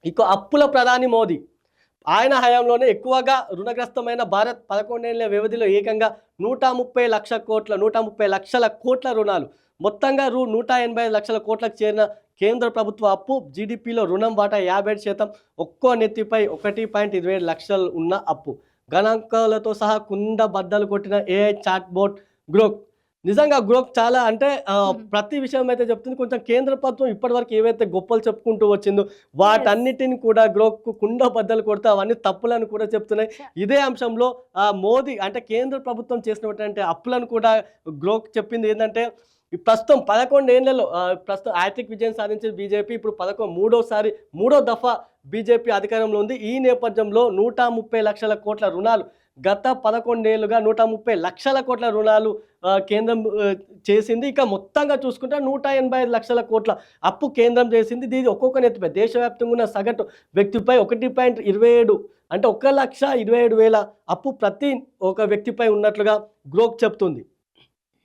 ఇక అప్పుల ప్రధాని మోదీ. ఆయన హయాంలోనే ఎక్కువగా రుణగ్రస్తమైన భారత్ 11 ఏళ్ల వ్యవధిలో ఏకంగా 130 లక్షల కోట్ల రుణాలు. మొత్తంగా 185 లక్షల కోట్లకు చేరిన కేంద్ర ప్రభుత్వ అప్పు, జీడీపీలో రుణం వాటా 57%, ఒక్కో నెత్తిపై 1.27 లక్షలు ఉన్న అప్పు. గణాంకాలతో సహా కుండ బద్దలు కొట్టిన ఏఐ చాట్‌బోట్ గ్రోక్. నిజంగా గ్రోక్ చాలా అంటే హుహు. ప్రతి విషయం అయితే చెప్తుంది. కొంచెం కేంద్ర ప్రభుత్వం ఇప్పటివరకు ఏవైతే గొప్పలు చెప్పుకుంటూ వచ్చిందో యెస్. వాటన్నిటిని కూడా గ్రోక్‌కు కుండ బద్దలు కొడితే అవన్నీ తప్పులని కూడా చెప్తున్నాయి. ఛ! ఇదే అంశంలో మోదీ అంటే కేంద్ర ప్రభుత్వం చేసినటువంటి అప్పులను కూడా గ్రోక్ చెప్పింది ఏందంటే, ఈ ప్రస్తుతం 11 ఏళ్లలో ప్రస్తుతం హ్యాట్రిక్ విజయం సాధించిన బీజేపీ ఇప్పుడు మూడో దఫా బీజేపీ అధికారంలో ఉంది. ఈ నేపథ్యంలో 130 లక్షల కోట్ల రుణాలు గత 11 ఏళ్లుగా 130 లక్షల కోట్ల రుణాలు కేంద్రం చేసింది. ఇక మొత్తంగా చూసుకుంటే 185 లక్షల కోట్ల అప్పు కేంద్రం చేసింది. దీని ఒక్కొక్క నెత్తిపై దేశవ్యాప్తంగా ఉన్న సగటు వ్యక్తిపై 1.27 అంటే 1,27,000 అప్పు ప్రతి ఒక వ్యక్తిపై ఉన్నట్లుగా గ్రోక్ చెప్తుంది.